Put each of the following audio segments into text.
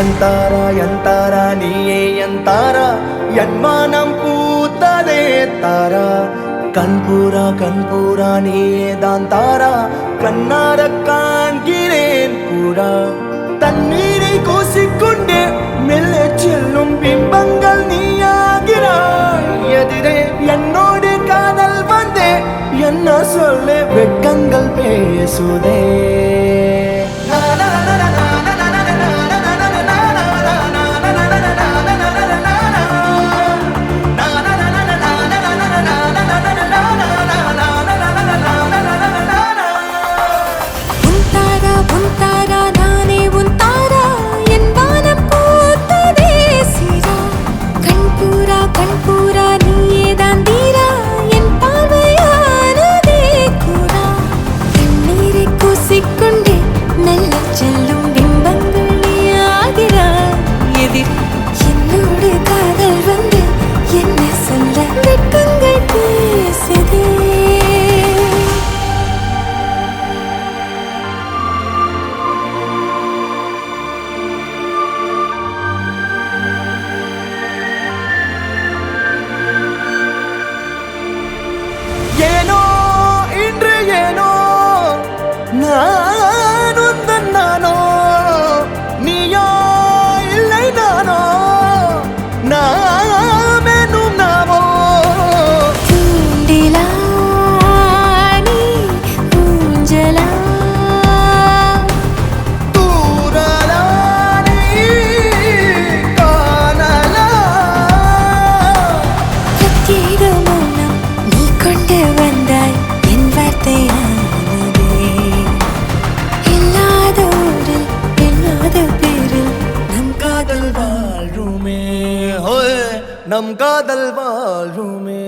எந்தாரா நீயே எந்தாரா என் மனம் பூத்ததே தாரா கண்பூரா நீயே தான் தாரா கண்ணார காண்கிறேன் கூடா தண்ணீரை கூசிக்கொண்டே மெல்ல செல்லும் பிம்பங்கள் நீயாகிறாய் எதிரே என்னோடு காதல் வந்தே என்ன சொல்ல வெட்கங்கள் பேசுதே நம் காதல் வாழ்வுமே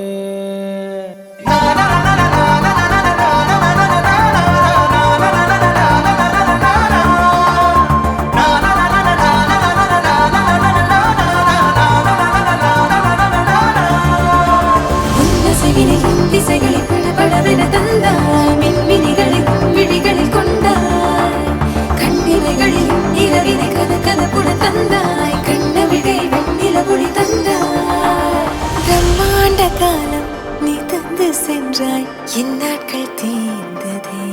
திசைகளில் படபடவென தந்தாய் மின்மினிகளில் விழிகளில் கொண்டாய் கண்ணிமைகளில் இரவினை கதகதப்புட தந்தாய் கண்ணவிழை வெண்ணிலவொளி தந்தாய் பிரம்மாண்ட காலம் நீ தந்து சென்றாய் என் நாட்கள் தீர்ந்ததே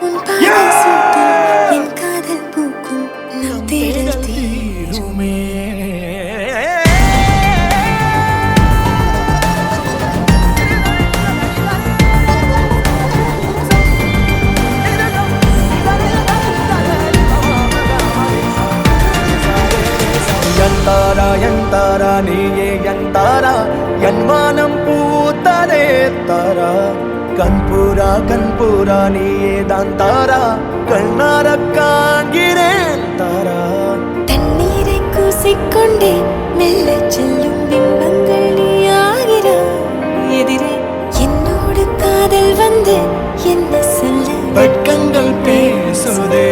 உன் பாதம் சூட்டில் என் காதல் பூக்கும் நம் தேடல் தீருமே எந்தாரா நீயே எந்தாரா என் மனம் பூத்ததே தாரா கண்பூரா நீயே தான் தாரா கண்ணார காண்கிறேன் தாரா தண்ணீரை கூசிக்கொண்டே மெல்ல செல்லும் பிம்பங்கள் நீயாகிறாய் எதிரே என்னோடு காதல் வந்து என்ன சொல்ல வெட்கங்கள் பேசுதே